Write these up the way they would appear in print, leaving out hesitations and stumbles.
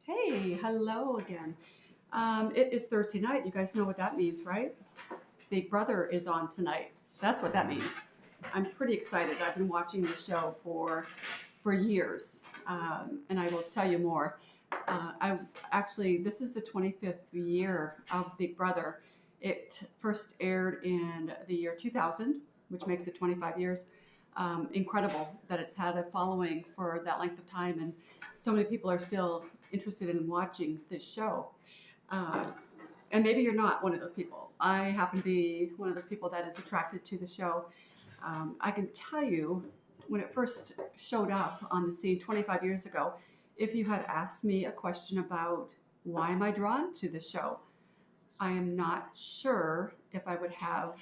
Hey, hello again. It is Thursday night. You guys know what that means, right? Big Brother is on tonight. That's what that means. I'm pretty excited. I've been watching the show for years, and I will tell you more. I actually this is the 25th year of Big Brother. It first aired in the year 2000, which makes it 25 years. Incredible that it's had a following for that length of time, and so many people are still interested in watching this show. Uh, and maybe you're not one of those people. I happen to be one of those people that is attracted to the show. I can tell you, when it first showed up on the scene 25 years ago, if you had asked me a question about why am I drawn to this show, I am not sure if I would have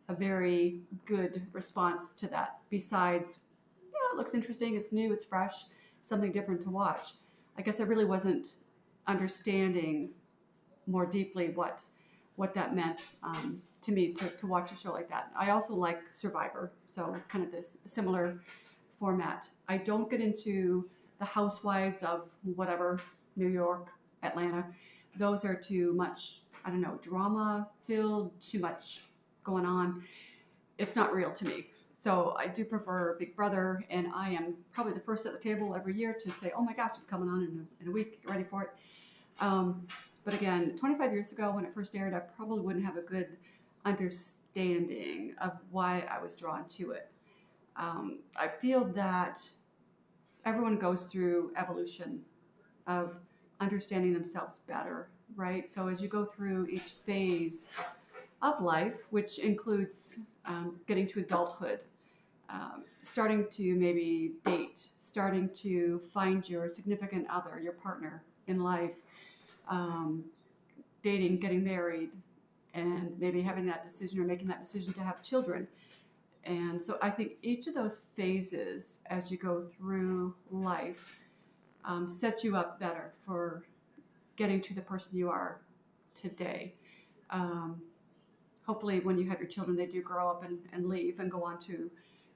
a very good response to that. Besides, yeah, it looks interesting, it's new, it's fresh, something different to watch. I guess I really wasn't understanding more deeply what that meant to me to watch a show like that. I also like Survivor, so kind of this similar format. I don't get into the housewives of whatever, New York, Atlanta. Those are too much, I don't know, drama filled, too much going on. It's not real to me. So I do prefer Big Brother, and I am probably the first at the table every year to say, "Oh my gosh, it's coming on in a week. Get ready for it." Um, but again, 25 years ago when it first aired, I probably wouldn't have a good understanding of why I was drawn to it. I feel that everyone goes through evolution of understanding themselves better, right? So as you go through each phase of life, which includes getting to adulthood, starting to maybe date, starting to find your significant other, your partner in life, um, dating, getting married, and maybe having that decision or making that decision to have children. And so I think each of those phases as you go through life sets you up better for getting to the person you are today. Um, Hopefully, when you have your children, they do grow up and leave and go on to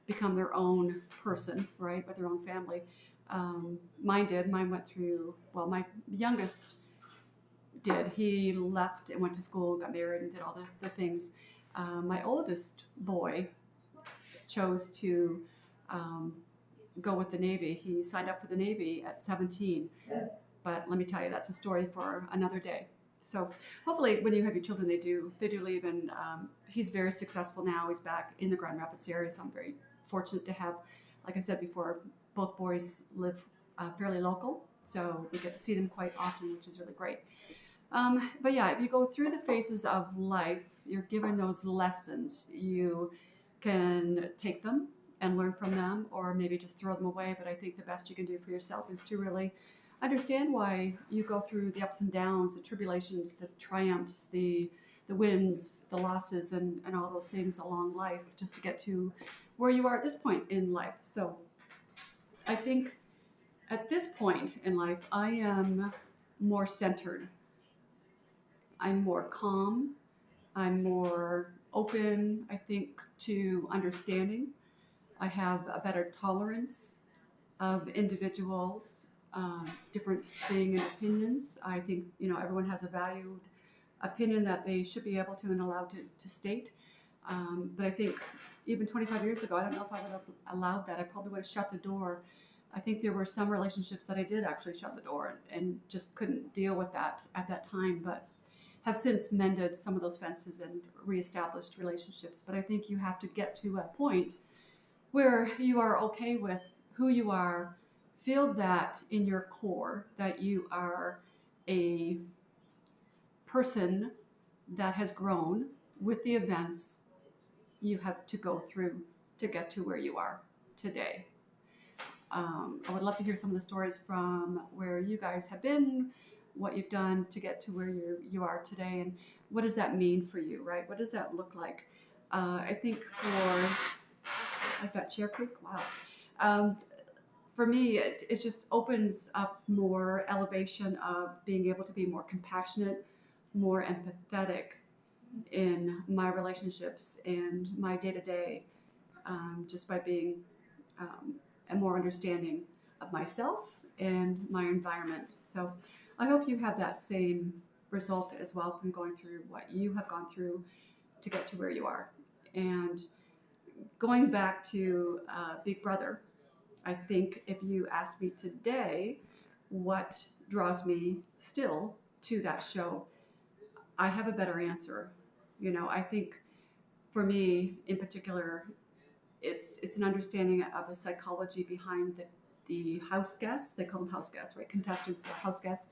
become their own person, right, with their own family. Mine did. Mine went through, well, my youngest did. He left and went to school, got married, and did all the things. My oldest boy chose to um, go with the Navy. He signed up for the Navy at 17. But let me tell you, that's a story for another day. So hopefully, when you have your children, they do leave, and he's very successful now. He's back in the Grand Rapids area, so I'm very fortunate to have, like I said before, both boys live fairly local, so we get to see them quite often, which is really great. But yeah, if you go through the phases of life, you're given those lessons. You can take them and learn from them, or maybe just throw them away. But I think the best you can do for yourself is to really understand why you go through the ups and downs, the tribulations, the triumphs, the wins, the losses, and all those things along life, just to get to where you are at this point in life. So I think at this point in life, I am more centered. I'm more calm. I'm more open, I think, to understanding. I have a better tolerance of individuals, different seeing and opinions. I think everyone has a valued opinion that they should be able to and allowed to state. But I think even 25 years ago, I don't know if I would have allowed that. I probably would have shut the door. I think there were some relationships that I did actually shut the door and just couldn't deal with that at that time, but have since mended some of those fences and reestablished relationships. But I think you have to get to a point where you are okay with who you are, feel that in your core that you are a person that has grown with the events you have to go through to get to where you are today. I would love to hear some of the stories from where you guys have been, what you've done to get to where you are today, and what does that mean for you, right? What does that look like? I think for like that Chair Creek, wow. Um, for me, it just opens up more elevation of being able to be more compassionate, more empathetic in my relationships and my day to day, just by being and more understanding of myself and my environment. So I hope you have that same result as well from going through what you have gone through to get to where you are. And going back to Big Brother, I think if you ask me today what draws me still to that show, I have a better answer. You know, I think for me in particular, it's an understanding of the psychology behind the house guests. They call them house guests, right? Contestants or house guests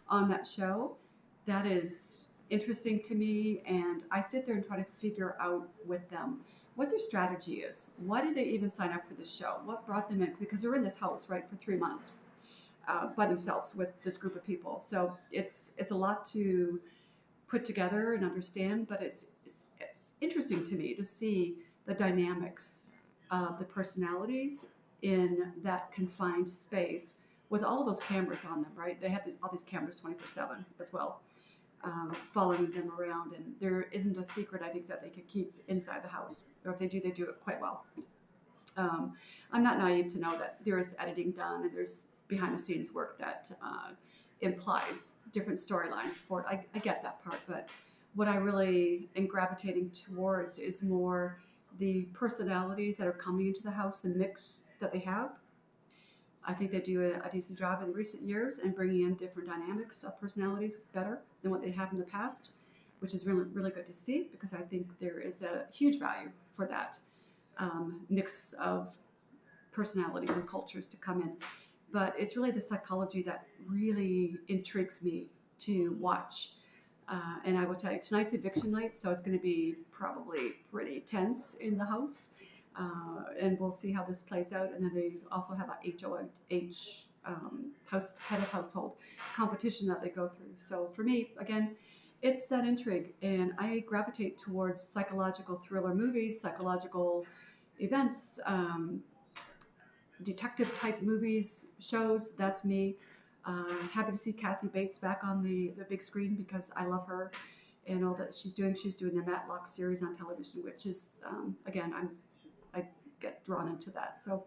on that show. That is interesting to me, and I sit there and try to figure out with them what their strategy is. Why did they even sign up for this show? What brought them in? Because they're in this house, right, for 3 months by themselves with this group of people. So it's a lot to put together and understand, but it's interesting to me to see the dynamics of the personalities in that confined space with all of those cameras on them, right? They have all these cameras 24/7 as well, following them around, and there isn't a secret I think that they could keep inside the house, or if they do, they do it quite well. I'm not naive to know that there is editing done and there's behind the scenes work that implies different storylines for it. I get that part, but what I really am gravitating towards is more the personalities that are coming into the house, the mix that they have. I think they do a decent job in recent years and bringing in different dynamics of personalities better than what they have in the past, which is really, really good to see because I think there is a huge value for that mix of personalities and cultures to come in. But it's really the psychology that really intrigues me to watch. And I will tell you, tonight's eviction night, so it's going to be probably pretty tense in the house. And we'll see how this plays out. And then they also have a HOH house head of household competition that they go through. So for me, again, it's that intrigue, and I gravitate towards psychological thriller movies, psychological events, detective type movies, shows. That's me. Happy to see Kathy Bates back on the big screen because I love her and all that she's doing. She's doing the Matlock series on television, which is again, I get drawn into that. So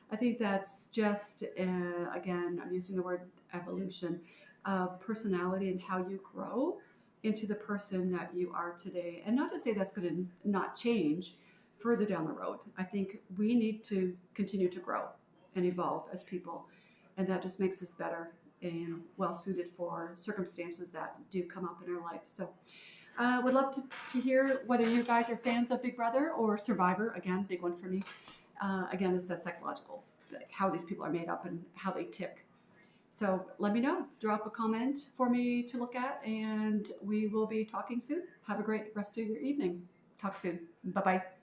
I think that's just again, I'm using the word evolution of personality and how you grow into the person that you are today. And not to say that's going to not change further down the road. I think we need to continue to grow and evolve as people, and that just makes us better and well suited for circumstances that do come up in our life. So would love to hear whether you guys are fans of Big Brother or Survivor. Again, big one for me. Again, it's that psychological, like how these people are made up and how they tick. So let me know. Drop a comment for me to look at, and we will be talking soon. Have a great rest of your evening. Talk soon. Bye-bye.